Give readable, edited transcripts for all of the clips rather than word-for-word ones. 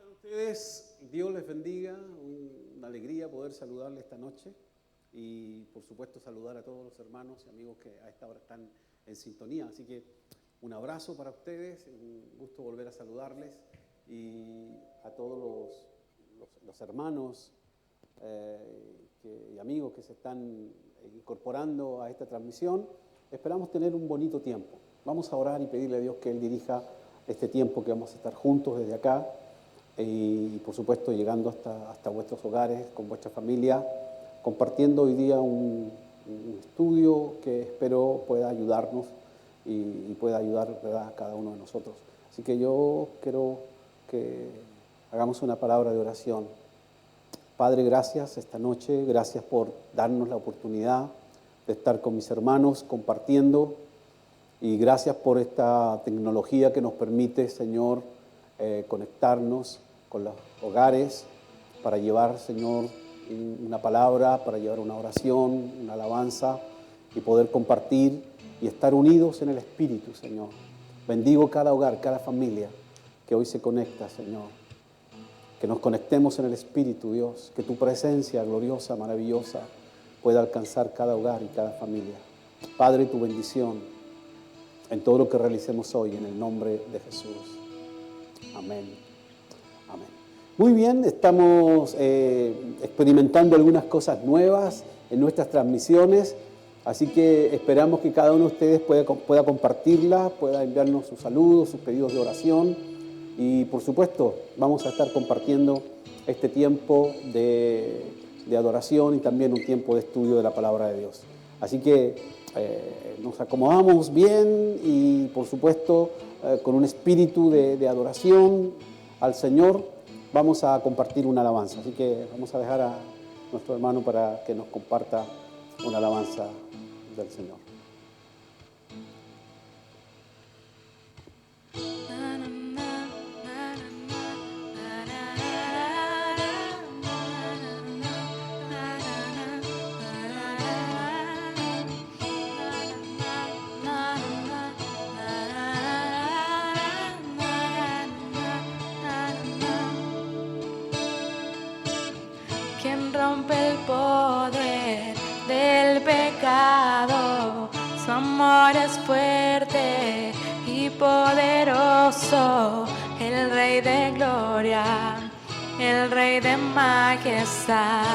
están ustedes? Dios les bendiga, una alegría poder saludarles esta noche y por supuesto saludar a todos los hermanos y amigos que a esta hora están en sintonía. Así que un abrazo para ustedes, un gusto volver a saludarles y a todos los hermanos y amigos que se están incorporando a esta transmisión. Esperamos tener un bonito tiempo. Vamos a orar y pedirle a Dios que Él dirija este tiempo que vamos a estar juntos desde acá y por supuesto llegando hasta vuestros hogares, con vuestra familia, compartiendo hoy día un estudio que espero pueda ayudarnos y pueda ayudar, ¿verdad?, a cada uno de nosotros. Así que yo quiero que hagamos una palabra de oración. Padre, gracias esta noche, gracias por darnos la oportunidad de estar con mis hermanos compartiendo y gracias por esta tecnología que nos permite, Señor, conectarnos con los hogares para llevar, Señor, una palabra, para llevar una oración, una alabanza y poder compartir y estar unidos en el Espíritu, Señor. Bendigo cada hogar, cada familia que hoy se conecta, Señor. Que nos conectemos en el Espíritu, Dios, que tu presencia gloriosa, maravillosa, pueda alcanzar cada hogar y cada familia. Padre, tu bendición en todo lo que realicemos hoy, en el nombre de Jesús. Amén. Amén. Muy bien, estamos experimentando algunas cosas nuevas en nuestras transmisiones, así que esperamos que cada uno de ustedes pueda compartirla, pueda enviarnos sus saludos, sus pedidos de oración y por supuesto vamos a estar compartiendo este tiempo de adoración y también un tiempo de estudio de la palabra de Dios. Así que nos acomodamos bien y por supuesto con un espíritu de adoración al Señor vamos a compartir una alabanza. Así que vamos a dejar a nuestro hermano para que nos comparta una alabanza del Señor. Rompe el poder del pecado, su amor es fuerte y poderoso, el Rey de gloria, el Rey de majestad.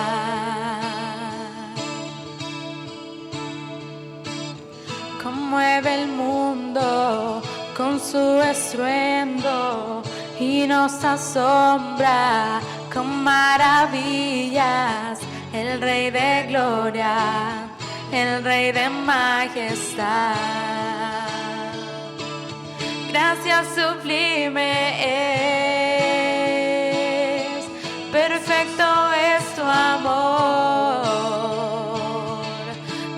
Conmueve el mundo con su estruendo y nos asombra con maravillas, el Rey de gloria, el Rey de majestad. Gracia sublime es, perfecto es tu amor,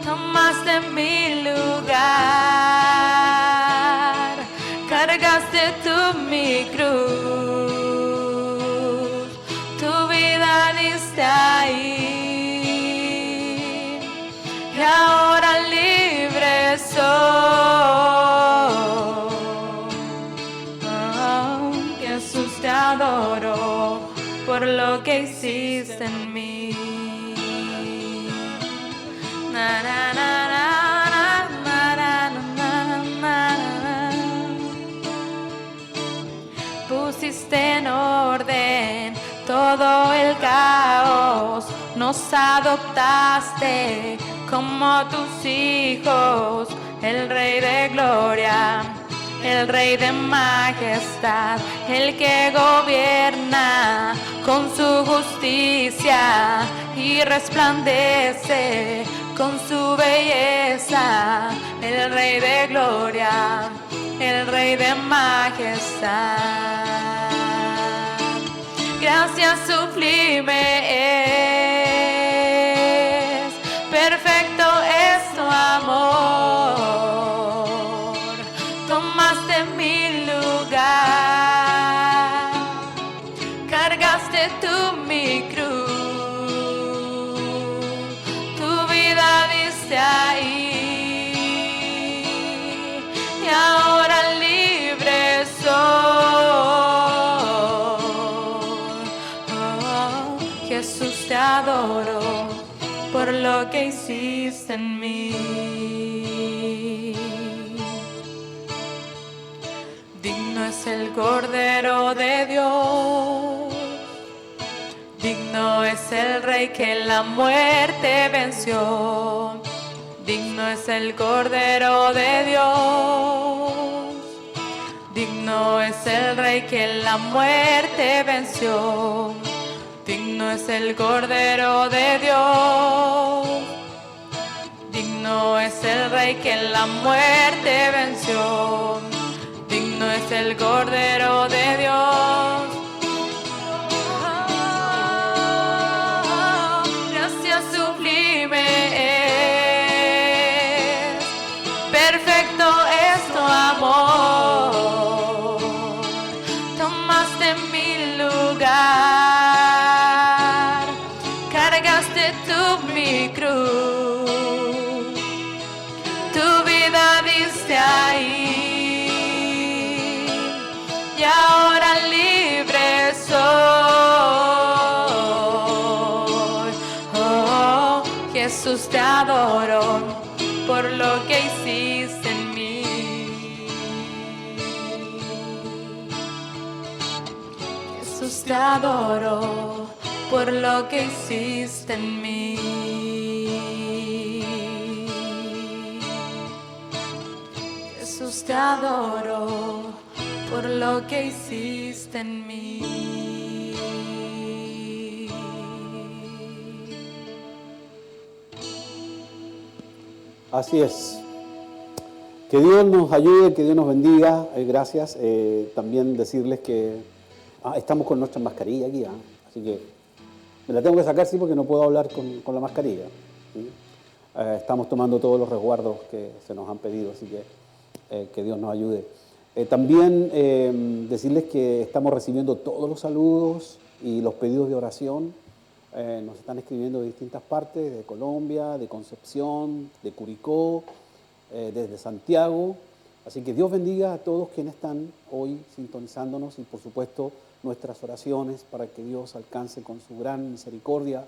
tomaste mi lugar, cargaste tú mi cruz. Ahí, y ahora libre soy. Oh, Jesús, te adoro por lo que hiciste en mí. Na, na, na, na, na, na, na, na, na. Pusiste en orden todo el caos, nos adoptaste como tus hijos, el Rey de gloria, el Rey de majestad, el que gobierna con su justicia y resplandece con su belleza, el Rey de gloria, el Rey de majestad. Gracia sublime es, perfecto es tu amor, tomaste mi lugar, cargaste tú mi cruz, tu vida diste ahí, y ahora libre soy. adoro por lo que hiciste en mí. Digno es el Cordero de Dios, digno es el Rey que la muerte venció. Digno es el Cordero de Dios, digno es el Rey que la muerte venció. Digno es el Cordero de Dios, digno es el Rey que la muerte venció. Digno es el Cordero de Dios. Gracia sublime es, perfecto es tu amor. Tomaste mi lugar, cargaste tú mi cruz, tu vida diste ahí. Y ahora libre soy. Oh, Jesús, te adoro por lo que hiciste en mí. Jesús, te adoro por lo que hiciste en mí. Jesús, te adoro por lo que hiciste en mí. Así es. Que Dios nos ayude, que Dios nos bendiga. Gracias. También decirles que estamos con nuestra mascarilla aquí. Así que me la tengo que sacar, sí, porque no puedo hablar con la mascarilla. ¿Sí? Estamos tomando todos los resguardos que se nos han pedido, así que Dios nos ayude. También decirles que estamos recibiendo todos los saludos y los pedidos de oración. Nos están escribiendo de distintas partes, de Colombia, de Concepción, de Curicó, desde Santiago. Así que Dios bendiga a todos quienes están hoy sintonizándonos y por supuesto nuestras oraciones para que Dios alcance con su gran misericordia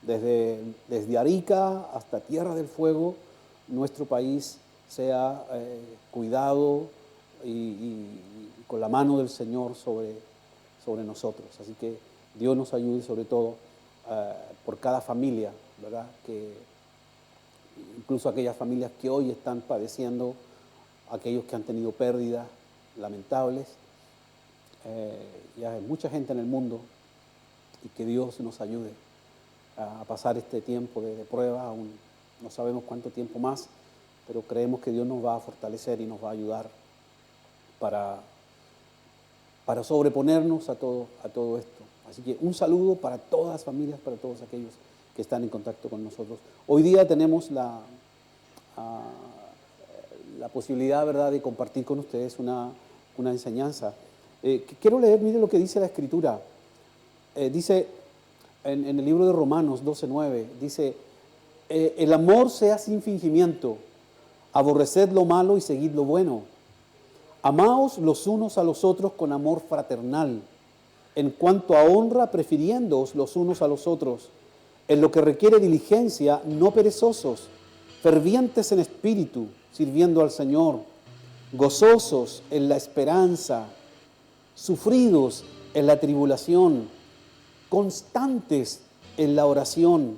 desde Arica hasta Tierra del Fuego, nuestro país sea cuidado y con la mano del Señor sobre nosotros. Así que Dios nos ayude sobre todo por cada familia, ¿verdad? Que incluso aquellas familias que hoy están padeciendo, aquellos que han tenido pérdidas lamentables. Ya hay mucha gente en el mundo y que Dios nos ayude a pasar este tiempo de prueba. Aún no sabemos cuánto tiempo más, pero creemos que Dios nos va a fortalecer y nos va a ayudar para sobreponernos a todo esto. Así que un saludo para todas las familias, para todos aquellos que están en contacto con nosotros. Hoy día tenemos la posibilidad, ¿verdad?, de compartir con ustedes una enseñanza. Quiero leer, mire lo que dice la Escritura. Dice en el libro de Romanos 12:9, dice, el amor sea sin fingimiento, aborreced lo malo y seguid lo bueno. Amaos los unos a los otros con amor fraternal, en cuanto a honra, prefiriéndoos los unos a los otros, en lo que requiere diligencia, no perezosos, fervientes en espíritu, sirviendo al Señor, gozosos en la esperanza, sufridos en la tribulación, constantes en la oración,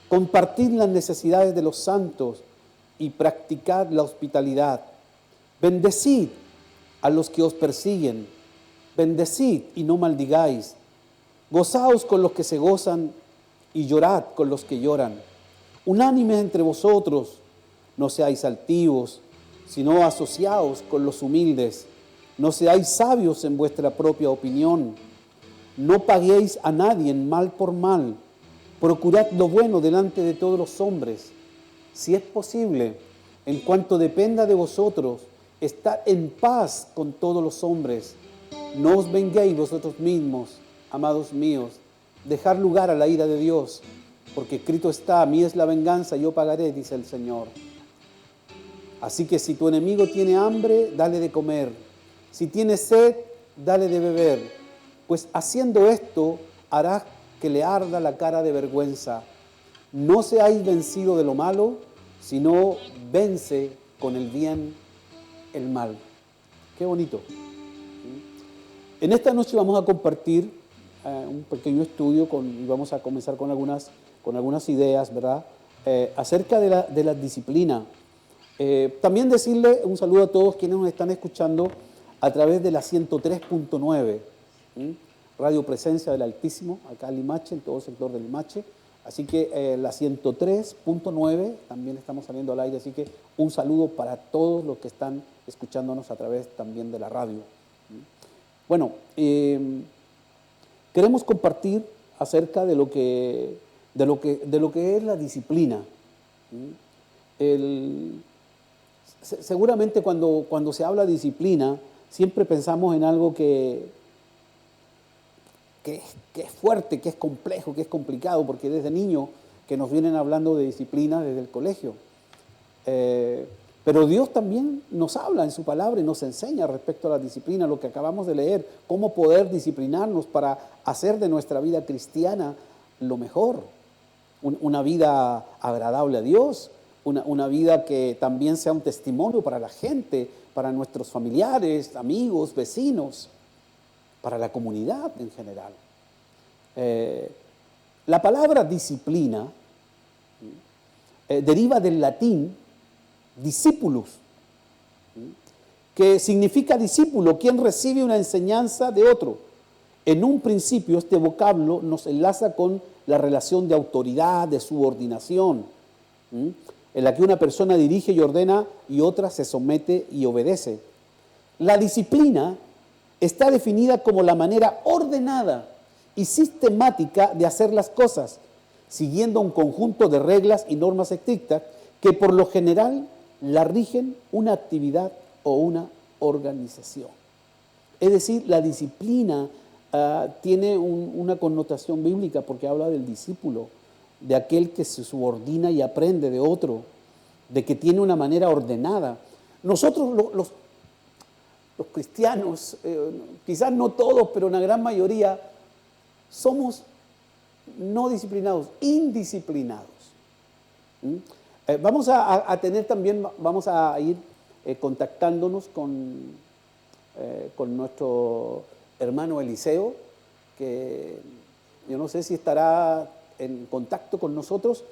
compartid las necesidades de los santos y practicad la hospitalidad. Bendecid a los que os persiguen, bendecid y no maldigáis. Gozaos con los que se gozan y llorad con los que lloran. Unánimes entre vosotros, no seáis altivos, sino asociaos con los humildes. No seáis sabios en vuestra propia opinión. No paguéis a nadie mal por mal. Procurad lo bueno delante de todos los hombres. Si es posible, en cuanto dependa de vosotros, estad en paz con todos los hombres. No os venguéis vosotros mismos, amados míos. Dejad lugar a la ira de Dios, porque escrito está, a mí es la venganza, yo pagaré, dice el Señor. Así que si tu enemigo tiene hambre, dale de comer. Si tiene sed, dale de beber. Pues haciendo esto, harás que le arda la cara de vergüenza. No seáis vencido de lo malo, sino vence con el bien el mal. Qué bonito. En esta noche vamos a compartir un pequeño estudio y vamos a comenzar con algunas ideas, ¿verdad? Acerca de la disciplina. También decirle un saludo a todos quienes nos están escuchando a través de la 103.9, Radio Presencia del Altísimo, acá en Limache, en todo el sector de Limache. Así que la 103.9 también estamos saliendo al aire, así que un saludo para todos los que están escuchándonos a través también de la radio. Bueno, queremos compartir acerca de lo que es la disciplina. Seguramente cuando se habla de disciplina, siempre pensamos en algo que es fuerte, que es complejo, que es complicado, porque desde niño que nos vienen hablando de disciplina desde el colegio. Pero Dios también nos habla en su palabra y nos enseña respecto a la disciplina, lo que acabamos de leer, cómo poder disciplinarnos para hacer de nuestra vida cristiana lo mejor, una vida agradable a Dios, una vida que también sea un testimonio para la gente, para nuestros familiares, amigos, vecinos, para la comunidad en general. La palabra disciplina deriva del latín discipulus, que significa discípulo, quien recibe una enseñanza de otro. En un principio este vocablo nos enlaza con la relación de autoridad, de subordinación, en la que una persona dirige y ordena y otra se somete y obedece. La disciplina está definida como la manera ordenada y sistemática de hacer las cosas, siguiendo un conjunto de reglas y normas estrictas que por lo general la rigen una actividad o una organización. Es decir, la disciplina tiene una connotación bíblica porque habla del discípulo, de aquel que se subordina y aprende de otro, de que tiene una manera ordenada. Nosotros los cristianos, quizás no todos, pero una gran mayoría, somos no disciplinados, indisciplinados. Vamos a tener también, vamos a ir contactándonos con nuestro hermano Eliseo, que yo no sé si estará en contacto con nosotros.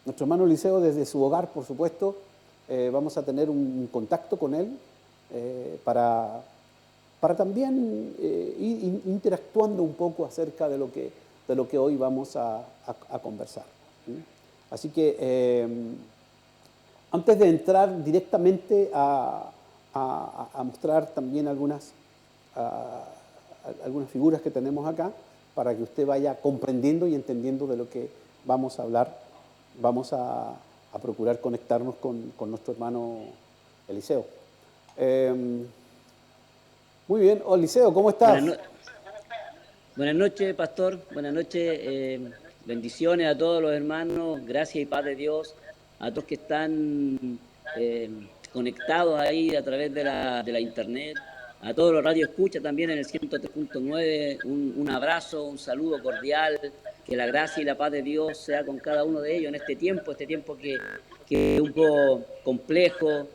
Nuestro hermano Eliseo desde su hogar, por supuesto, vamos a tener un contacto con él para también ir interactuando un poco acerca de lo que hoy vamos a conversar. Así que antes de entrar directamente a mostrar también algunas figuras que tenemos acá, para que usted vaya comprendiendo y entendiendo de lo que vamos a hablar, vamos a procurar conectarnos con nuestro hermano Eliseo. Muy bien, Eliseo, ¿cómo estás? Buenas noches, pastor. Buenas noches. Bendiciones a todos los hermanos. Gracias y paz de Dios. A todos que están conectados ahí a través de la internet. A todos los radioescuchas también en el 103.9. Un abrazo, un saludo cordial. Que la gracia y la paz de Dios sea con cada uno de ellos en este tiempo que es un poco complejo,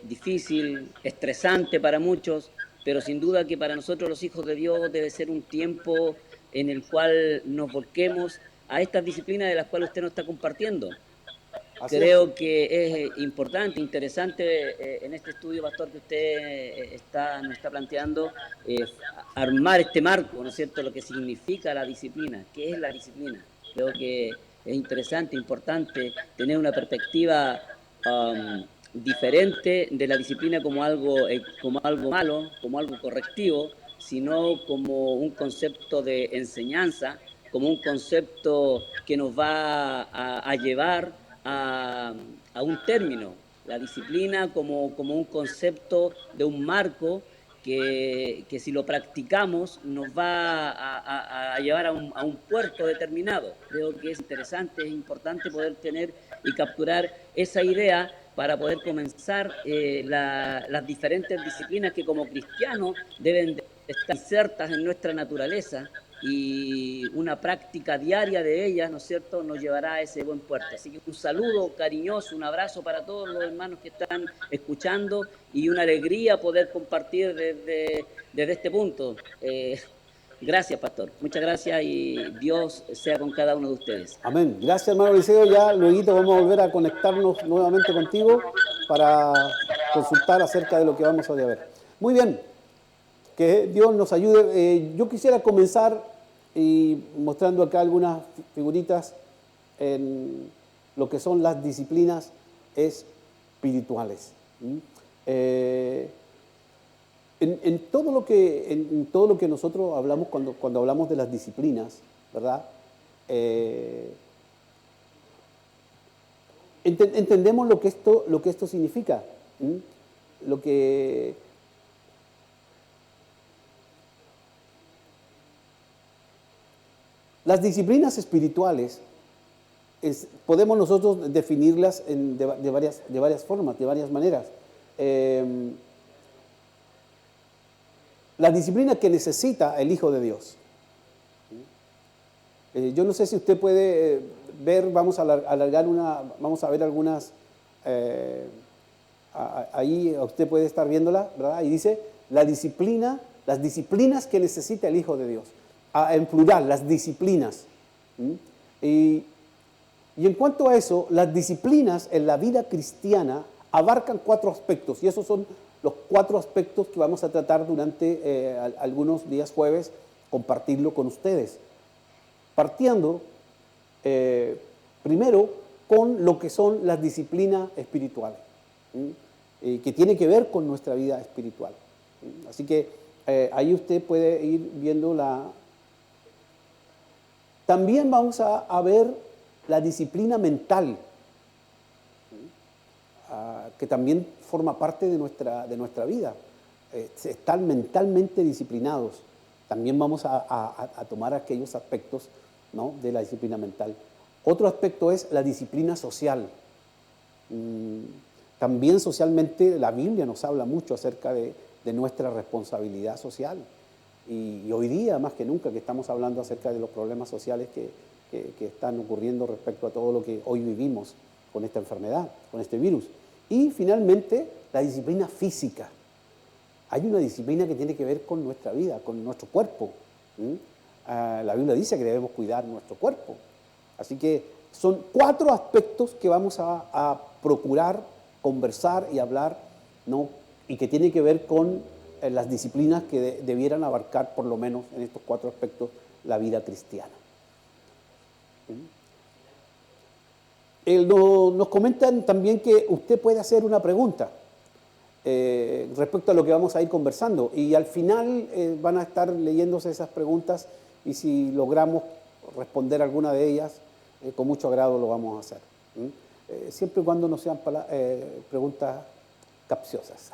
difícil, estresante para muchos, pero sin duda que para nosotros los hijos de Dios debe ser un tiempo en el cual nos volquemos a estas disciplinas de las cuales usted nos está compartiendo. Creo que es importante, interesante en este estudio, pastor, que usted nos está planteando, armar este marco, ¿no es cierto?, lo que significa la disciplina. ¿Qué es la disciplina? Creo que es interesante, importante tener una perspectiva diferente de la disciplina como algo malo, como algo correctivo, sino como un concepto de enseñanza, como un concepto que nos va a llevar a un término. La disciplina como un concepto de un marco que si lo practicamos nos va a llevar a un puerto determinado. Creo que es interesante, es importante poder tener y capturar esa idea para poder comenzar las diferentes disciplinas que como cristianos deben de estar insertas en nuestra naturaleza y una práctica diaria de ellas, ¿no es cierto?, nos llevará a ese buen puerto. Así que un saludo cariñoso, un abrazo para todos los hermanos que están escuchando y una alegría poder compartir desde este punto. Gracias, pastor. Muchas gracias y Dios sea con cada uno de ustedes. Amén. Gracias, hermano Eliseo. Ya luego vamos a volver a conectarnos nuevamente contigo para consultar acerca de lo que vamos a ver. Muy bien. Que Dios nos ayude. Yo quisiera comenzar mostrando acá algunas figuritas en lo que son las disciplinas espirituales. En todo lo que nosotros hablamos cuando hablamos de las disciplinas, ¿verdad? Entendemos lo que esto significa. Las disciplinas espirituales podemos nosotros definirlas de varias formas, de varias maneras. La disciplina que necesita el Hijo de Dios. Yo no sé si usted puede ver, vamos a ver algunas, ahí usted puede estar viéndola, ¿verdad? Y dice, las disciplinas que necesita el Hijo de Dios. En plural, las disciplinas. Y en cuanto a eso, las disciplinas en la vida cristiana abarcan 4 aspectos, y esos son los 4 aspectos que vamos a tratar durante algunos días jueves, compartirlo con ustedes. Partiendo primero con lo que son las disciplinas espirituales, que tiene que ver con nuestra vida espiritual. Así que ahí usted puede ir viendo También vamos a ver la disciplina mental, que también forma parte de nuestra vida. Estar mentalmente disciplinados. También vamos a tomar aquellos aspectos, ¿no?, de la disciplina mental. Otro aspecto es la disciplina social. También socialmente la Biblia nos habla mucho acerca de nuestra responsabilidad social. Y hoy día, más que nunca, que estamos hablando acerca de los problemas sociales que están ocurriendo respecto a todo lo que hoy vivimos con esta enfermedad, con este virus. Y finalmente, la disciplina física. Hay una disciplina que tiene que ver con nuestra vida, con nuestro cuerpo. La Biblia dice que debemos cuidar nuestro cuerpo. Así que son 4 aspectos que vamos a procurar conversar y hablar, ¿no?, y que tiene que ver con las disciplinas que debieran abarcar, por lo menos en estos 4 aspectos, la vida cristiana. Nos comentan también que usted puede hacer una pregunta respecto a lo que vamos a ir conversando, y al final van a estar leyéndose esas preguntas, y si logramos responder alguna de ellas, con mucho agrado lo vamos a hacer. Siempre y cuando no sean preguntas capciosas.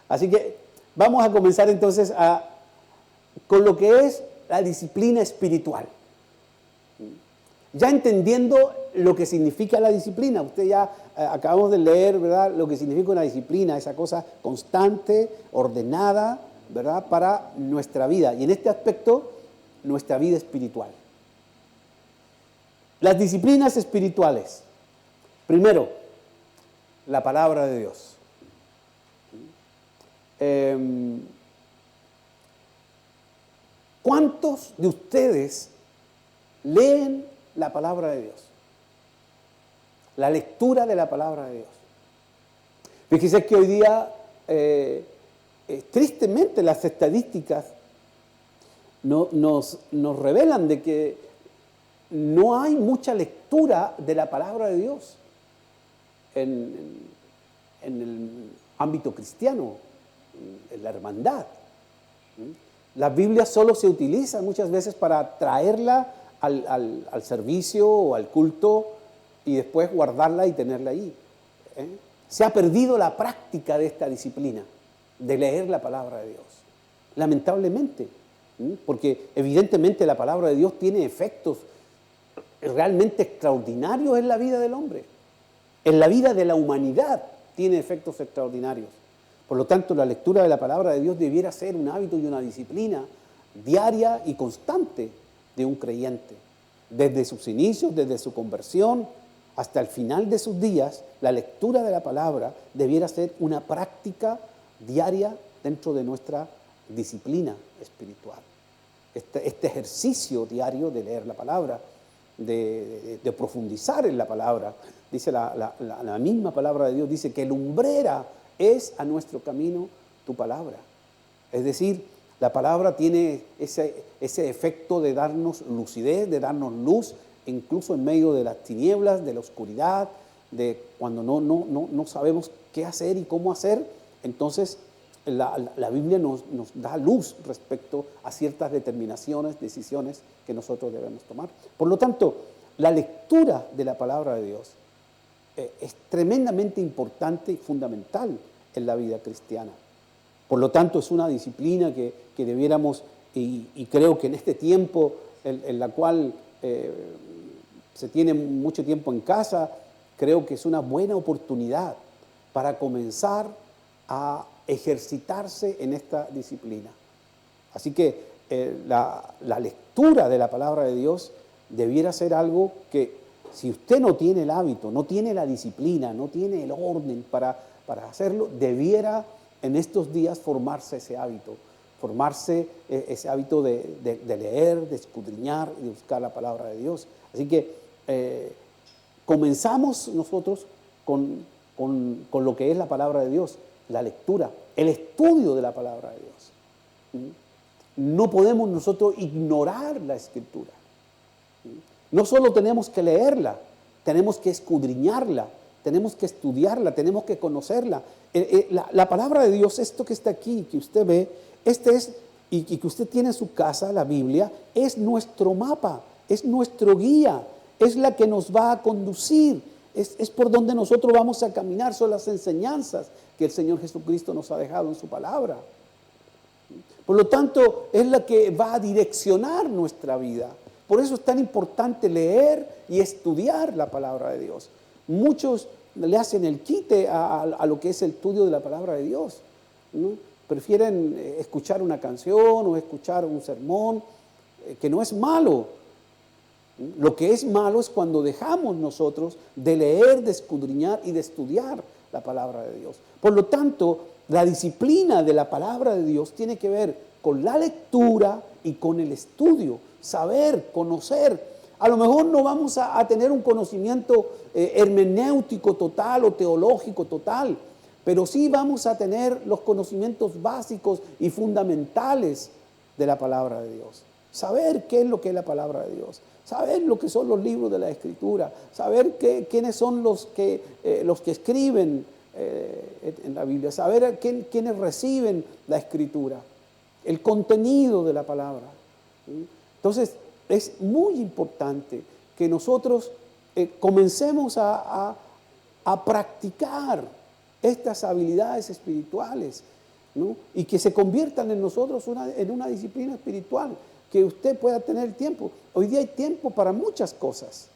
Así que vamos a comenzar entonces con lo que es la disciplina espiritual. Ya entendiendo lo que significa la disciplina, usted ya acabamos de leer, ¿verdad?, lo que significa una disciplina, esa cosa constante, ordenada, ¿verdad?, para nuestra vida. Y en este aspecto, nuestra vida espiritual. Las disciplinas espirituales. Primero, la palabra de Dios. ¿Cuántos de ustedes leen la palabra de Dios? La lectura de la palabra de Dios. Fíjese que hoy día, tristemente, las estadísticas nos revelan de que no hay mucha lectura de la palabra de Dios en el ámbito cristiano, en la hermandad. La Biblia solo se utiliza muchas veces para traerla al servicio o al culto y después guardarla y tenerla ahí. Se ha perdido la práctica de esta disciplina, de leer la palabra de Dios. Lamentablemente, porque evidentemente la palabra de Dios tiene efectos realmente extraordinarios en la vida del hombre. En la vida de la humanidad tiene efectos extraordinarios. Por lo tanto, la lectura de la palabra de Dios debiera ser un hábito y una disciplina diaria y constante de un creyente. Desde sus inicios, desde su conversión, hasta el final de sus días, la lectura de la palabra debiera ser una práctica diaria dentro de nuestra disciplina espiritual. Este ejercicio diario de leer la palabra, de profundizar en la palabra. Dice la misma palabra de Dios, dice que lumbrera es a nuestro camino tu palabra. Es decir, la palabra tiene ese efecto de darnos lucidez, de darnos luz, incluso en medio de las tinieblas, de la oscuridad, de cuando no sabemos qué hacer y cómo hacer. Entonces la Biblia nos da luz respecto a ciertas determinaciones, decisiones que nosotros debemos tomar. Por lo tanto, la lectura de la palabra de Dios es tremendamente importante y fundamental en la vida cristiana. Por lo tanto, es una disciplina que debiéramos, y creo que en este tiempo en la cual se tiene mucho tiempo en casa, creo que es una buena oportunidad para comenzar a ejercitarse en esta disciplina. Así que la lectura de la palabra de Dios debiera ser algo que, si usted no tiene el hábito, no tiene la disciplina, no tiene el orden para hacerlo, debiera en estos días formarse ese hábito de leer, de escudriñar y de buscar la palabra de Dios. Así que comenzamos nosotros con lo que es la palabra de Dios, la lectura, el estudio de la palabra de Dios. No podemos nosotros ignorar la Escritura. No solo tenemos que leerla, tenemos que escudriñarla, tenemos que estudiarla, tenemos que conocerla. La palabra de Dios, esto que está aquí, que usted ve, y que usted tiene en su casa, la Biblia, es nuestro mapa, es nuestro guía, es la que nos va a conducir, es por donde nosotros vamos a caminar, son las enseñanzas que el Señor Jesucristo nos ha dejado en su palabra. Por lo tanto, es la que va a direccionar nuestra vida. Por eso es tan importante leer y estudiar la palabra de Dios. Muchos le hacen el quite a lo que es el estudio de la palabra de Dios, ¿no? Prefieren escuchar una canción o escuchar un sermón, que no es malo. Lo que es malo es cuando dejamos nosotros de leer, de escudriñar y de estudiar la palabra de Dios. Por lo tanto, la disciplina de la palabra de Dios tiene que ver con la lectura y con el estudio, saber, conocer. A lo mejor no vamos a tener un conocimiento hermenéutico total o teológico total, pero sí vamos a tener los conocimientos básicos y fundamentales de la palabra de Dios. Saber qué es lo que es la palabra de Dios, saber lo que son los libros de la Escritura, saber quiénes son los que escriben en la Biblia, saber quiénes reciben la Escritura, el contenido de la palabra. Entonces, es muy importante que nosotros comencemos a practicar estas habilidades espirituales, ¿no? Y que se conviertan en nosotros en una disciplina espiritual, que usted pueda tener tiempo. Hoy día hay tiempo para muchas cosas,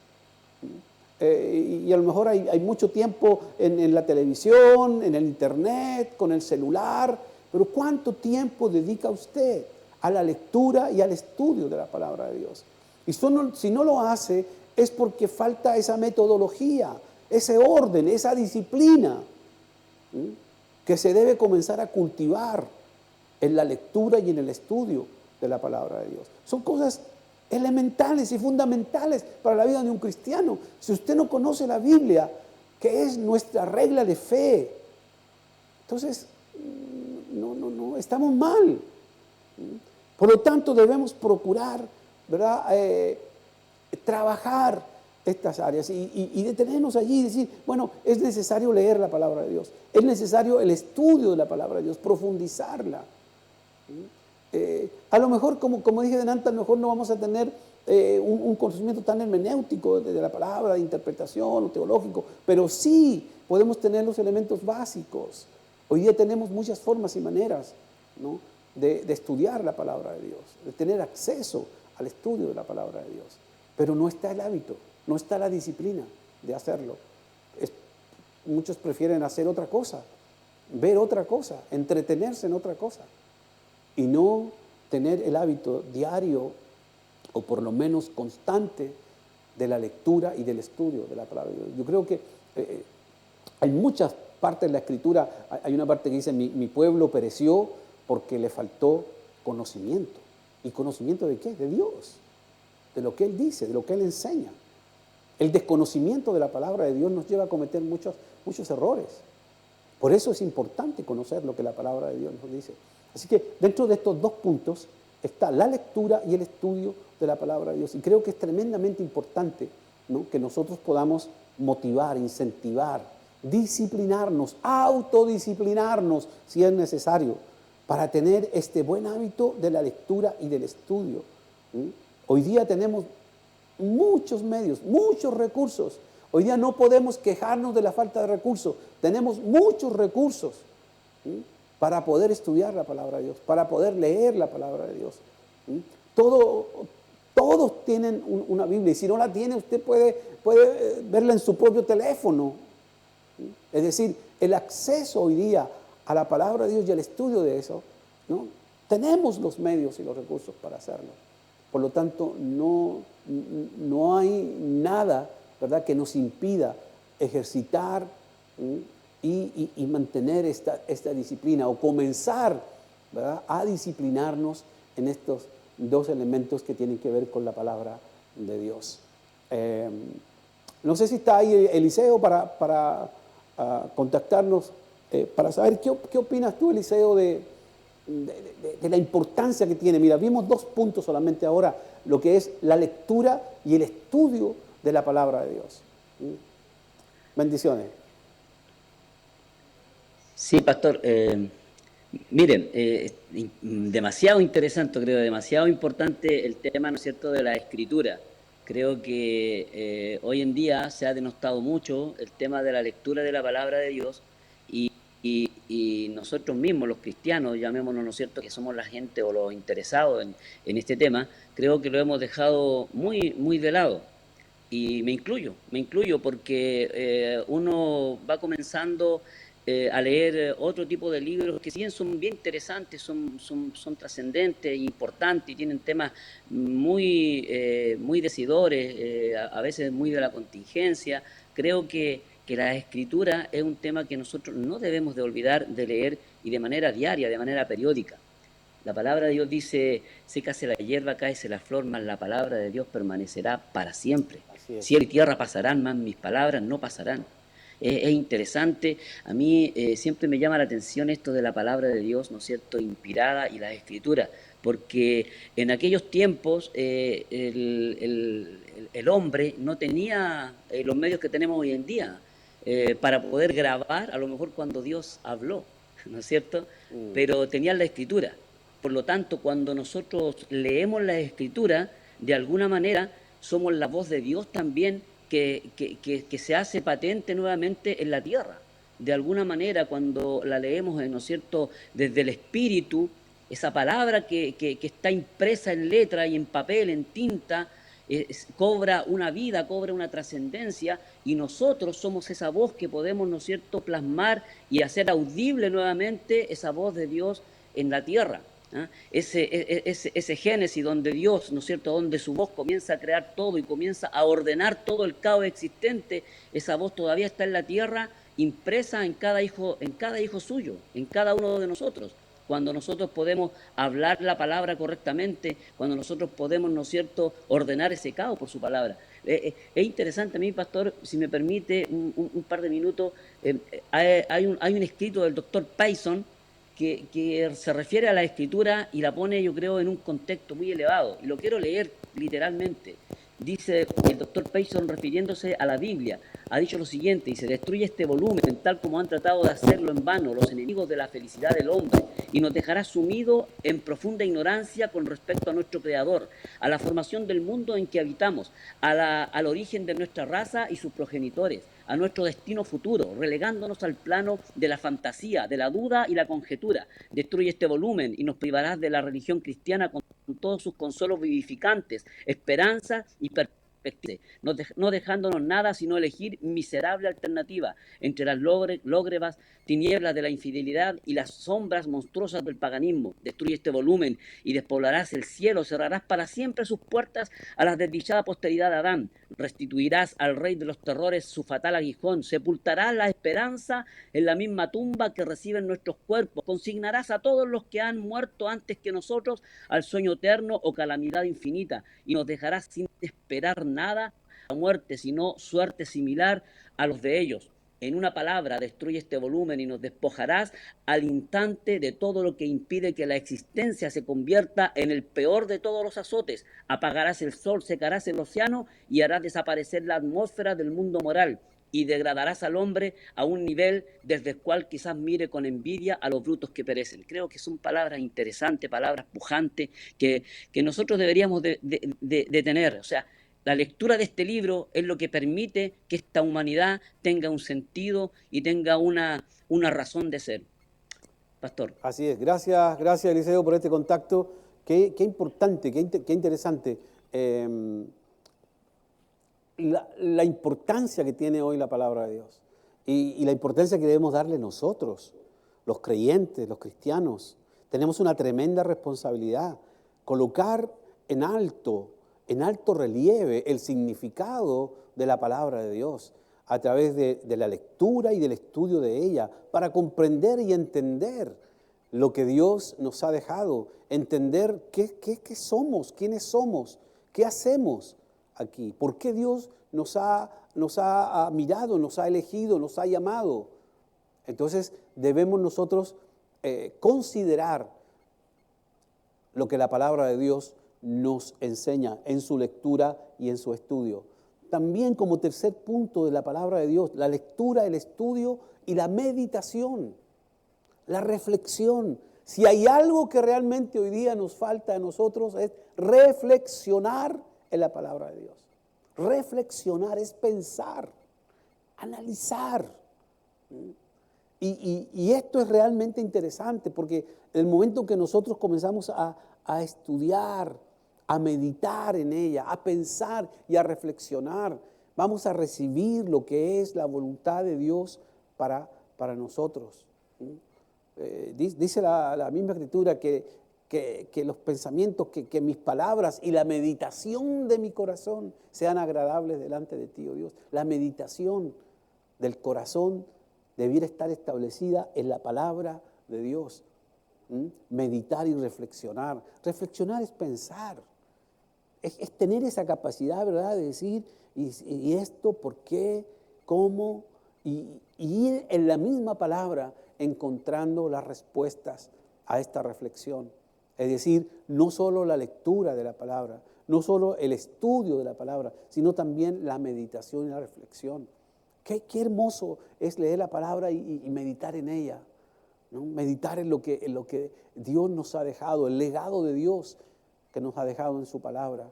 y a lo mejor hay mucho tiempo en la televisión, en el internet, con el celular, pero ¿cuánto tiempo dedica usted a la lectura y al estudio de la palabra de Dios? Y si no lo hace, es porque falta esa metodología, ese orden, esa disciplina, que se debe comenzar a cultivar en la lectura y en el estudio de la palabra de Dios. Son cosas elementales y fundamentales para la vida de un cristiano. Si usted no conoce la Biblia, que es nuestra regla de fe, entonces no, estamos mal. Por lo tanto, debemos procurar, ¿verdad?, trabajar estas áreas y detenernos allí y decir, bueno, es necesario leer la palabra de Dios, es necesario el estudio de la palabra de Dios, profundizarla. A lo mejor, como dije delante, a lo mejor no vamos a tener un conocimiento tan hermenéutico de la palabra, de interpretación o teológico, pero sí podemos tener los elementos básicos. Hoy día tenemos muchas formas y maneras, ¿no?, de estudiar la palabra de Dios, de tener acceso al estudio de la palabra de Dios, pero no está el hábito, no está la disciplina de hacerlo. Muchos prefieren hacer otra cosa, ver otra cosa, entretenerse en otra cosa y no tener el hábito diario o por lo menos constante de la lectura y del estudio de la palabra de Dios. Yo creo que hay muchas partes de la Escritura. Hay una parte que dice, mi pueblo pereció porque le faltó conocimiento. ¿Y conocimiento de qué? De Dios, de lo que Él dice, de lo que Él enseña. El desconocimiento de la palabra de Dios nos lleva a cometer muchos errores. Por eso es importante conocer lo que la palabra de Dios nos dice. Así que dentro de estos dos puntos está la lectura y el estudio de la palabra de Dios. Y creo que es tremendamente importante, ¿no?, que nosotros podamos motivar, incentivar, disciplinarnos, autodisciplinarnos si es necesario, para tener este buen hábito de la lectura y del estudio. Hoy día tenemos muchos medios, muchos recursos. Hoy día no podemos quejarnos de la falta de recursos. Tenemos muchos recursos para poder estudiar la palabra de Dios, para poder leer la palabra de Dios. Todos tienen una Biblia, y si no la tiene, usted puede verla en su propio teléfono. Es decir, el acceso hoy día a la palabra de Dios y al estudio de eso, ¿no? Tenemos los medios y los recursos para hacerlo. Por lo tanto, no hay nada, ¿verdad?, que nos impida ejercitar y mantener esta disciplina, o comenzar, ¿verdad?, a disciplinarnos en estos dos elementos que tienen que ver con la palabra de Dios. No sé si está ahí Eliseo para contactarnos, para saber qué opinas tú, Eliseo, de la importancia que tiene. Mira, vimos dos puntos solamente ahora, lo que es la lectura y el estudio de la palabra de Dios. Bendiciones. Sí, pastor. Miren, demasiado interesante, creo, demasiado importante el tema, ¿no es cierto?, de la escritura. Creo que hoy en día se ha denostado mucho el tema de la lectura de la palabra de Dios, y nosotros mismos, los cristianos, llamémonos, ¿no es cierto?, que somos la gente o los interesados en este tema, creo que lo hemos dejado muy, muy de lado. Y me incluyo porque uno va comenzando a leer otro tipo de libros que si bien son bien interesantes, son trascendentes, importantes, y tienen temas muy decidores, a veces muy de la contingencia. Creo que la escritura es un tema que nosotros no debemos de olvidar de leer, y de manera diaria, de manera periódica. La palabra de Dios dice, sécase la hierba, cáese la flor, mas la palabra de Dios permanecerá para siempre. Cielo y tierra pasarán, mas mis palabras no pasarán. Es interesante. A mí siempre me llama la atención esto de la palabra de Dios, ¿no es cierto?, inspirada, y la escritura, porque en aquellos tiempos el hombre no tenía los medios que tenemos hoy en día para poder grabar, a lo mejor cuando Dios habló, ¿no es cierto?, pero tenían la escritura. Por lo tanto, cuando nosotros leemos la escritura, de alguna manera somos la voz de Dios también, que se hace patente nuevamente en la tierra. De alguna manera, cuando la leemos, ¿no es cierto?, desde el Espíritu, esa palabra que está impresa en letra y en papel, en tinta, cobra una vida, cobra una trascendencia, y nosotros somos esa voz que podemos, ¿no es cierto?, plasmar y hacer audible nuevamente esa voz de Dios en la tierra. Ese génesis donde Dios, ¿no es cierto?, donde su voz comienza a crear todo y comienza a ordenar todo el caos existente, esa voz todavía está en la tierra, impresa en cada hijo suyo, en cada uno de nosotros. Cuando nosotros podemos hablar la palabra correctamente, cuando nosotros podemos, ¿no es cierto?, ordenar ese caos por su palabra. Es interesante. A mí, pastor, si me permite un par de minutos, hay un escrito del doctor Payson que se refiere a la escritura y la pone, yo creo, en un contexto muy elevado, y lo quiero leer literalmente. Dice el doctor Payson, refiriéndose a la Biblia, ha dicho lo siguiente, y se destruye este volumen tal como han tratado de hacerlo en vano los enemigos de la felicidad del hombre, y nos dejará sumido en profunda ignorancia con respecto a nuestro Creador, a la formación del mundo en que habitamos, al origen de nuestra raza y sus progenitores, a nuestro destino futuro, relegándonos al plano de la fantasía, de la duda y la conjetura. Destruye este volumen y nos privarás de la religión cristiana con todos sus consuelos vivificantes, esperanza y perspectiva, no dejándonos nada sino elegir miserable alternativa entre las lógrebas tinieblas de la infidelidad y las sombras monstruosas del paganismo. Destruye este volumen y despoblarás el cielo, cerrarás para siempre sus puertas a la desdichada posteridad de Adán, restituirás al rey de los terrores su fatal aguijón, sepultarás la esperanza en la misma tumba que reciben nuestros cuerpos, consignarás a todos los que han muerto antes que nosotros al sueño eterno o calamidad infinita, y nos dejarás sin esperar nada a la muerte, sino suerte similar a los de ellos. En una palabra, destruye este volumen y nos despojarás al instante de todo lo que impide que la existencia se convierta en el peor de todos los azotes. Apagarás el sol, secarás el océano y harás desaparecer la atmósfera del mundo moral, y degradarás al hombre a un nivel desde el cual quizás mire con envidia a los brutos que perecen. Creo que son palabras interesantes, palabras pujantes, que nosotros deberíamos de tener. O sea, la lectura de este libro es lo que permite que esta humanidad tenga un sentido y tenga una razón de ser. Pastor. Así es. Gracias Eliseo por este contacto. Qué importante, qué interesante. La importancia que tiene hoy la palabra de Dios y la importancia que debemos darle nosotros, los creyentes, los cristianos. Tenemos una tremenda responsabilidad, colocar en alto relieve el significado de la palabra de Dios a través de la lectura y del estudio de ella, para comprender y entender lo que Dios nos ha dejado, entender qué somos, quiénes somos, qué hacemos aquí, por qué Dios nos ha mirado, nos ha elegido, nos ha llamado. Entonces debemos nosotros considerar lo que la palabra de Dios nos enseña en su lectura y en su estudio. También como tercer punto de la palabra de Dios, la lectura, el estudio y la meditación, la reflexión. Si hay algo que realmente hoy día nos falta a nosotros es reflexionar en la palabra de Dios. Reflexionar es pensar, analizar. Y esto es realmente interesante porque el momento que nosotros comenzamos a estudiar, a meditar en ella, a pensar y a reflexionar, vamos a recibir lo que es la voluntad de Dios para nosotros. Dice la misma Escritura que los pensamientos, que mis palabras y la meditación de mi corazón sean agradables delante de ti, oh Dios. La meditación del corazón debiera estar establecida en la palabra de Dios. Meditar y reflexionar. Reflexionar es pensar. Es tener esa capacidad, ¿verdad?, de decir, ¿y esto por qué? ¿Cómo? Y ir en la misma palabra encontrando las respuestas a esta reflexión. Es decir, no solo la lectura de la palabra, no solo el estudio de la palabra, sino también la meditación y la reflexión. Qué hermoso es leer la palabra y meditar en ella, ¿no? Meditar en lo que Dios nos ha dejado, el legado de Dios que nos ha dejado en su palabra,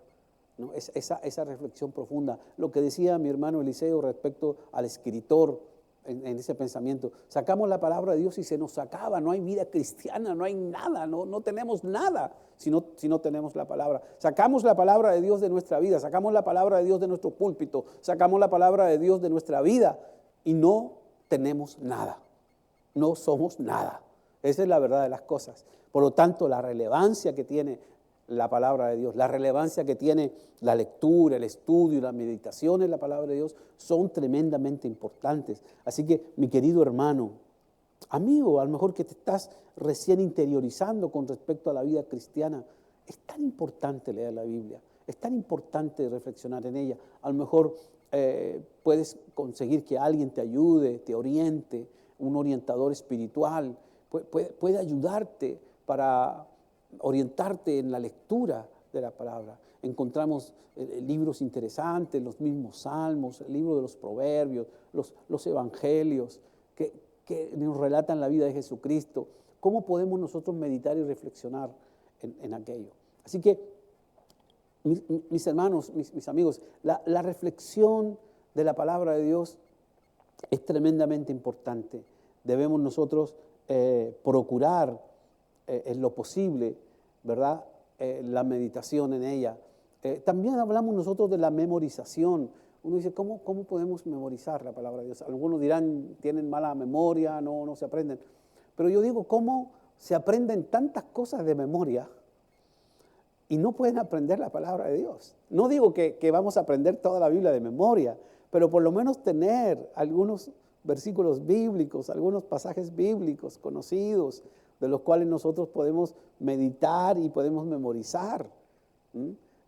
¿no? Esa reflexión profunda. Lo que decía mi hermano Eliseo respecto al escritor, en ese pensamiento. Sacamos la palabra de Dios y se nos acaba, no hay vida cristiana, no hay nada, no tenemos nada si no tenemos la palabra. Sacamos la palabra de Dios de nuestra vida, sacamos la palabra de Dios de nuestro púlpito, sacamos la palabra de Dios de nuestra vida y no tenemos nada, no somos nada. Esa es la verdad de las cosas. Por lo tanto, la relevancia que tiene la palabra de Dios, la relevancia que tiene la lectura, el estudio y la meditación en la palabra de Dios son tremendamente importantes. Así que, mi querido hermano, amigo, a lo mejor que te estás recién interiorizando con respecto a la vida cristiana, es tan importante leer la Biblia, es tan importante reflexionar en ella. A lo mejor puedes conseguir que alguien te ayude, te oriente, un orientador espiritual, puede ayudarte para orientarte en la lectura de la palabra. Encontramos libros interesantes, los mismos salmos, el libro de los proverbios, los evangelios que nos relatan la vida de Jesucristo. ¿Cómo podemos nosotros meditar y reflexionar en aquello? Así que, mis hermanos, mis amigos, la reflexión de la palabra de Dios es tremendamente importante. Debemos nosotros procurar en lo posible, ¿verdad?, la meditación en ella. También hablamos nosotros de la memorización. Uno dice, ¿cómo podemos memorizar la palabra de Dios? Algunos dirán, tienen mala memoria, no se aprenden. Pero yo digo, ¿cómo se aprenden tantas cosas de memoria y no pueden aprender la palabra de Dios? No digo que vamos a aprender toda la Biblia de memoria, pero por lo menos tener algunos versículos bíblicos, algunos pasajes bíblicos conocidos, de los cuales nosotros podemos meditar y podemos memorizar.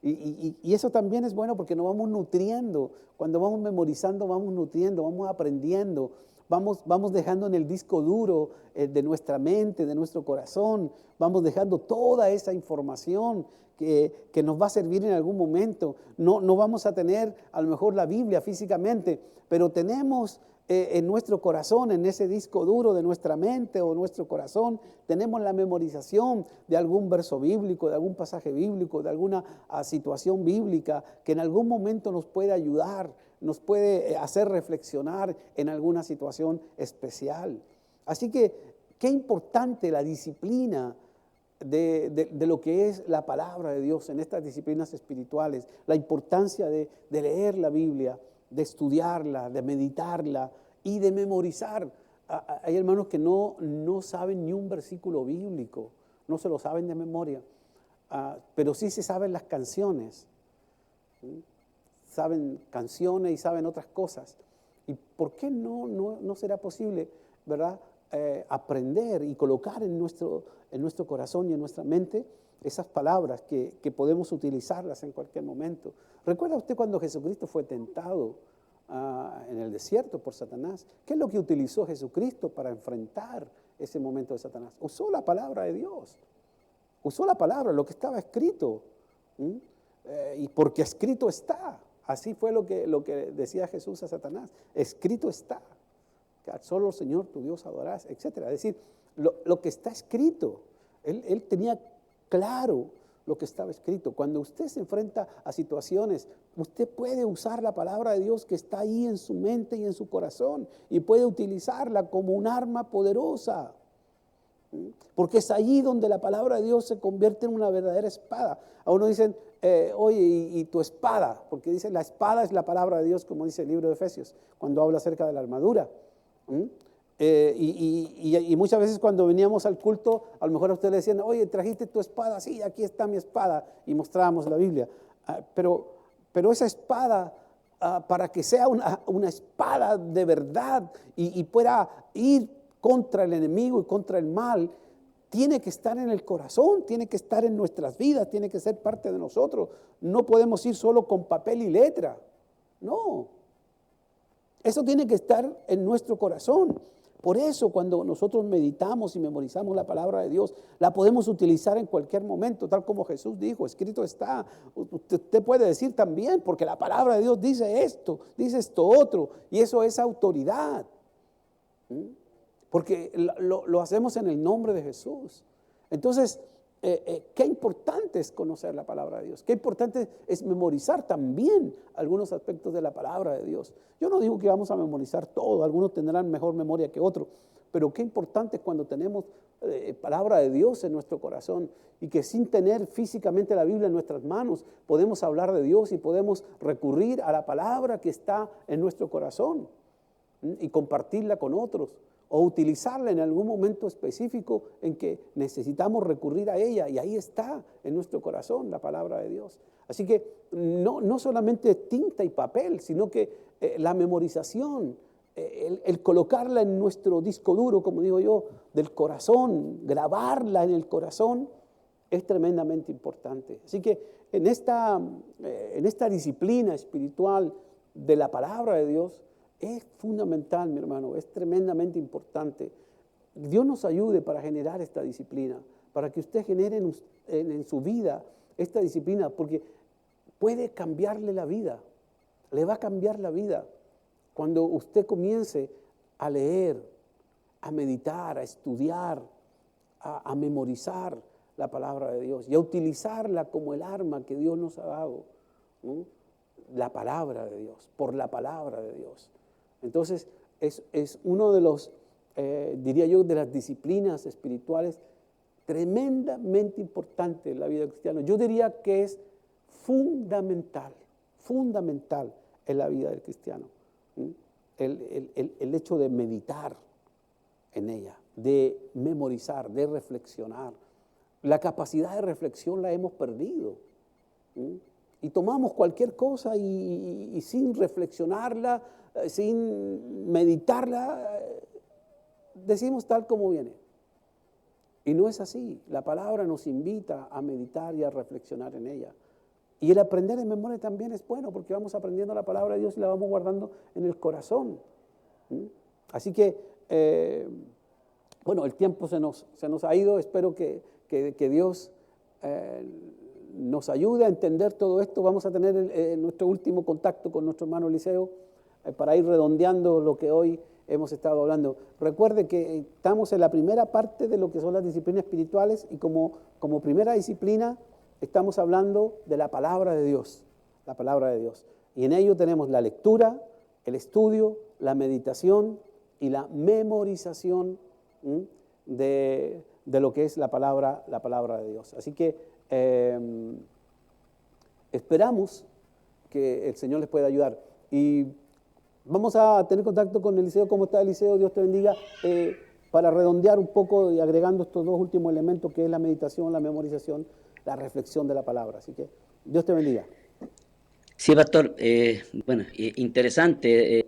Y eso también es bueno porque nos vamos nutriendo. Cuando vamos memorizando, vamos nutriendo, vamos aprendiendo, vamos dejando en el disco duro de nuestra mente, de nuestro corazón, vamos dejando toda esa información que nos va a servir en algún momento. No vamos a tener a lo mejor la Biblia físicamente, pero tenemos en nuestro corazón, en ese disco duro de nuestra mente o nuestro corazón, tenemos la memorización de algún verso bíblico, de algún pasaje bíblico, de alguna situación bíblica que en algún momento nos puede ayudar, nos puede hacer reflexionar en alguna situación especial. Así que qué importante la disciplina de lo que es la palabra de Dios en estas disciplinas espirituales, la importancia de leer la Biblia, de estudiarla, de meditarla y de memorizar. Hay hermanos que no saben ni un versículo bíblico, no se lo saben de memoria, pero sí se saben las canciones, saben canciones y saben otras cosas. ¿Y por qué no será posible, verdad, aprender y colocar en nuestro corazón y en nuestra mente esas palabras que podemos utilizarlas en cualquier momento? ¿Recuerda usted cuando Jesucristo fue tentado en el desierto por Satanás? ¿Qué es lo que utilizó Jesucristo para enfrentar ese momento de Satanás? Usó la palabra de Dios, usó la palabra, lo que estaba escrito, y porque escrito está. Así fue lo que decía Jesús a Satanás: escrito está, que solo el Señor tu Dios adorarás, etc. Es decir, lo que está escrito, él tenía claro lo que estaba escrito. Cuando usted se enfrenta a situaciones, usted puede usar la palabra de Dios que está ahí en su mente y en su corazón, y puede utilizarla como un arma poderosa, porque es allí donde la palabra de Dios se convierte en una verdadera espada. A uno dicen, oye, ¿y tu espada? Porque dice, la espada es la palabra de Dios, como dice el libro de Efesios, cuando habla acerca de la armadura. Y muchas veces cuando veníamos al culto, a lo mejor a usted le decían, oye, ¿trajiste tu espada? Sí, aquí está mi espada, y mostrábamos la Biblia. Pero esa espada, para que sea una espada de verdad y pueda ir contra el enemigo y contra el mal, tiene que estar en el corazón, tiene que estar en nuestras vidas, tiene que ser parte de nosotros. No podemos ir solo con papel y letra, no. Eso tiene que estar en nuestro corazón. Por eso cuando nosotros meditamos y memorizamos la palabra de Dios, la podemos utilizar en cualquier momento, tal como Jesús dijo, escrito está. Usted puede decir también, porque la palabra de Dios dice esto otro, y eso es autoridad. Porque lo hacemos en el nombre de Jesús. Entonces, qué importante es conocer la palabra de Dios, qué importante es memorizar también algunos aspectos de la palabra de Dios. Yo no digo que vamos a memorizar todo, algunos tendrán mejor memoria que otros, pero qué importante es cuando tenemos palabra de Dios en nuestro corazón, y que sin tener físicamente la Biblia en nuestras manos podemos hablar de Dios y podemos recurrir a la palabra que está en nuestro corazón y compartirla con otros, o utilizarla en algún momento específico en que necesitamos recurrir a ella, y ahí está en nuestro corazón la palabra de Dios. Así que no solamente tinta y papel, sino que la memorización, el colocarla en nuestro disco duro, como digo yo, del corazón, grabarla en el corazón, es tremendamente importante. Así que en esta disciplina espiritual de la palabra de Dios, es fundamental, mi hermano, es tremendamente importante. Dios nos ayude para generar esta disciplina, para que usted genere en su vida esta disciplina, porque puede cambiarle la vida, le va a cambiar la vida cuando usted comience a leer, a meditar, a estudiar, a memorizar la palabra de Dios y a utilizarla como el arma que Dios nos ha dado, ¿no? La palabra de Dios, por la palabra de Dios. Entonces, es uno de los, diría yo, de las disciplinas espirituales tremendamente importantes en la vida cristiana. Yo diría que es fundamental, fundamental en la vida del cristiano. El hecho de meditar en ella, de memorizar, de reflexionar. La capacidad de reflexión la hemos perdido. Y tomamos cualquier cosa y sin reflexionarla, sin meditarla, decimos tal como viene. Y no es así. La palabra nos invita a meditar y a reflexionar en ella. Y el aprender en memoria también es bueno, porque vamos aprendiendo la palabra de Dios y la vamos guardando en el corazón. Así que, bueno, el tiempo se nos ha ido. Espero que Dios nos ayude a entender todo esto. Vamos a tener nuestro último contacto con nuestro hermano Eliseo para ir redondeando lo que hoy hemos estado hablando. Recuerde que estamos en la primera parte de lo que son las disciplinas espirituales y como primera disciplina estamos hablando de la palabra de Dios, la palabra de Dios. Y en ello tenemos la lectura, el estudio, la meditación y la memorización de lo que es la palabra de Dios. Así que esperamos que el Señor les pueda ayudar. Y vamos a tener contacto con Eliseo. ¿Cómo está, Eliseo? Dios te bendiga. Para redondear un poco y agregando estos dos últimos elementos, que es la meditación, la memorización, la reflexión de la palabra. Así que Dios te bendiga. Sí, pastor. Bueno, interesante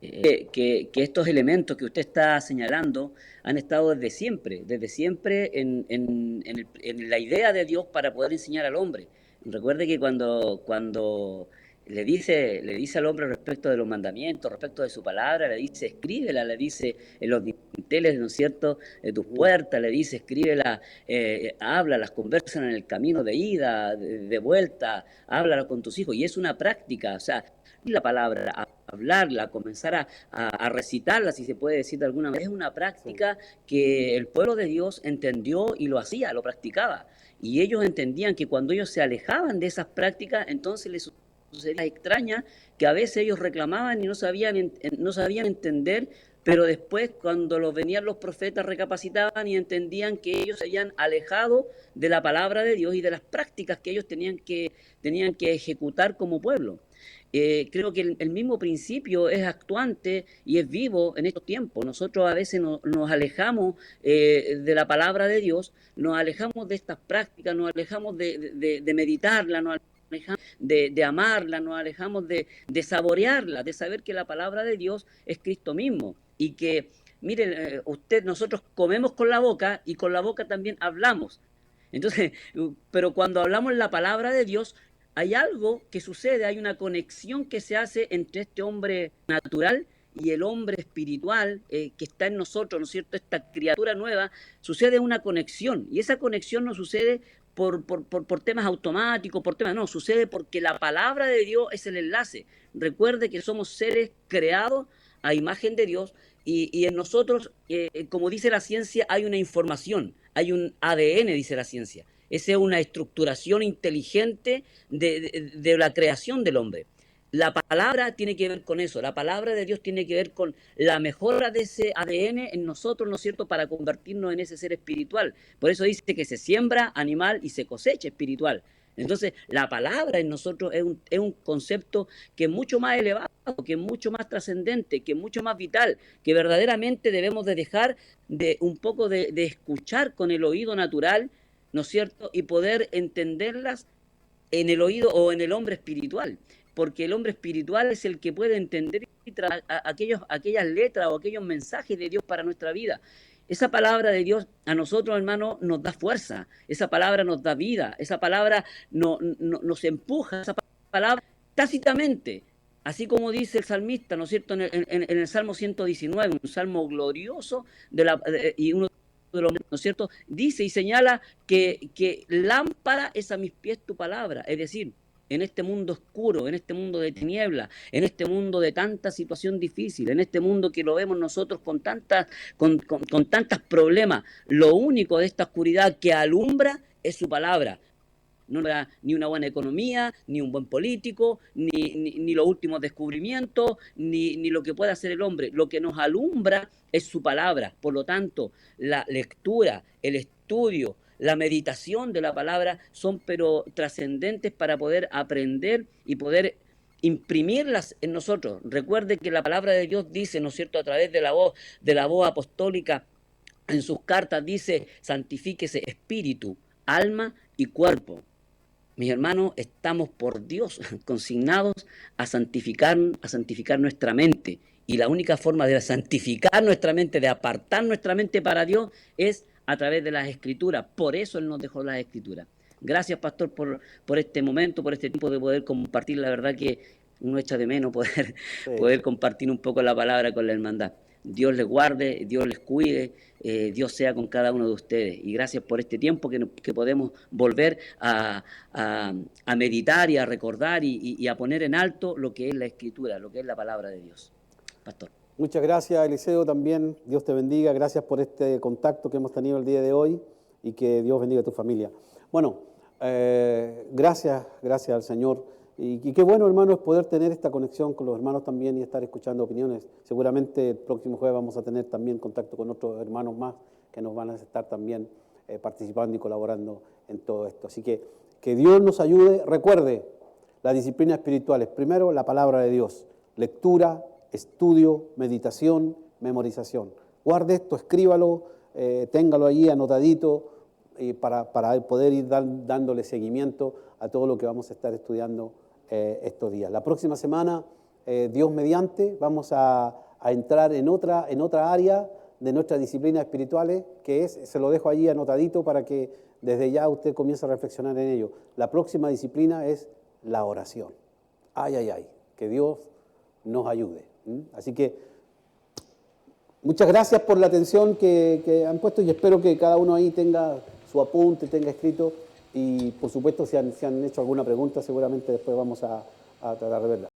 que estos elementos que usted está señalando han estado desde siempre en la idea de Dios para poder enseñar al hombre. Recuerde que cuando le dice al hombre respecto de los mandamientos, respecto de su palabra, le dice escríbela, le dice en los dinteles, ¿no es cierto?, de tus puertas, le dice escríbela, háblalas, conversan en el camino de ida, de vuelta, háblala con tus hijos, y es una práctica, o sea, la palabra, a hablarla, comenzar a recitarla, si se puede decir de alguna manera, es una práctica que el pueblo de Dios entendió y lo hacía, lo practicaba, y ellos entendían que cuando ellos se alejaban de esas prácticas, entonces les sucedía extraña que a veces ellos reclamaban y no sabían entender, pero después cuando venían los profetas recapacitaban y entendían que ellos se habían alejado de la palabra de Dios y de las prácticas que ellos tenían que ejecutar como pueblo. Creo que el mismo principio es actuante y es vivo en estos tiempos. Nosotros a veces nos alejamos de la palabra de Dios, nos alejamos de estas prácticas, nos alejamos de meditarla, nos alejamos de amarla, nos alejamos de saborearla, de saber que la palabra de Dios es Cristo mismo y que, miren, nosotros comemos con la boca y con la boca también hablamos. Entonces, pero cuando hablamos la palabra de Dios, hay algo que sucede, hay una conexión que se hace entre este hombre natural y el hombre espiritual que está en nosotros, ¿no es cierto? Esta criatura nueva, sucede una conexión y esa conexión no sucede por temas automáticos, no, sucede porque la palabra de Dios es el enlace. Recuerde que somos seres creados a imagen de Dios y en nosotros, como dice la ciencia, hay una información, hay un ADN, dice la ciencia. Esa es una estructuración inteligente de la creación del hombre. La palabra tiene que ver con eso, la palabra de Dios tiene que ver con la mejora de ese ADN en nosotros, ¿no es cierto?, para convertirnos en ese ser espiritual. Por eso dice que se siembra animal y se cosecha espiritual. Entonces, la palabra en nosotros es un concepto que es mucho más elevado, que es mucho más trascendente, que es mucho más vital, que verdaderamente debemos de dejar un poco de escuchar con el oído natural, ¿no es cierto?, y poder entenderlas en el oído o en el hombre espiritual, porque el hombre espiritual es el que puede entender aquellas letras o aquellos mensajes de Dios para nuestra vida. Esa palabra de Dios a nosotros, hermanos, nos da fuerza, esa palabra nos da vida, esa palabra nos empuja, esa palabra tácitamente, así como dice el salmista, ¿no es cierto?, en el Salmo 119, un salmo glorioso y uno de los, ¿no es cierto?, dice y señala que lámpara es a mis pies tu palabra, es decir, en este mundo oscuro, en este mundo de tiniebla, en este mundo de tanta situación difícil, en este mundo que lo vemos nosotros con tantos problemas, lo único de esta oscuridad que alumbra es su palabra. No era ni una buena economía, ni un buen político, ni los últimos descubrimientos, ni lo que pueda hacer el hombre. Lo que nos alumbra es su palabra. Por lo tanto, la lectura, el estudio, la meditación de la palabra son pero trascendentes para poder aprender y poder imprimirlas en nosotros. Recuerde que la palabra de Dios dice, ¿no es cierto?, a través de la voz apostólica, en sus cartas dice, santifíquese espíritu, alma y cuerpo. Mis hermanos, estamos por Dios consignados a santificar nuestra mente. Y la única forma de santificar nuestra mente, de apartar nuestra mente para Dios, es a través de las Escrituras. Por eso Él nos dejó las Escrituras. Gracias, pastor, por este momento, por este tiempo de poder compartir. La verdad que uno echa de menos poder compartir un poco la palabra con la hermandad. Dios les guarde, Dios les cuide, Dios sea con cada uno de ustedes. Y gracias por este tiempo que podemos volver a meditar y a recordar y a poner en alto lo que es la Escritura, lo que es la palabra de Dios. Pastor. Muchas gracias, Eliseo, también. Dios te bendiga. Gracias por este contacto que hemos tenido el día de hoy y que Dios bendiga a tu familia. Bueno, gracias al Señor. Y qué bueno, hermano, es poder tener esta conexión con los hermanos también y estar escuchando opiniones. Seguramente el próximo jueves vamos a tener también contacto con otros hermanos más que nos van a estar también participando y colaborando en todo esto. Así que Dios nos ayude. Recuerde, las disciplinas espirituales. Primero, la palabra de Dios. Lectura, estudio, meditación, memorización. Guarde esto, escríbalo, téngalo allí anotadito para poder ir dándole seguimiento a todo lo que vamos a estar estudiando estos días. La próxima semana, Dios mediante, vamos a entrar en otra área de nuestras disciplinas espirituales, que es, se lo dejo allí anotadito para que desde ya usted comience a reflexionar en ello. La próxima disciplina es la oración. Ay, que Dios nos ayude. Así que muchas gracias por la atención que han puesto y espero que cada uno ahí tenga su apunte, tenga escrito y por supuesto si han hecho alguna pregunta seguramente después vamos a tratar de verla.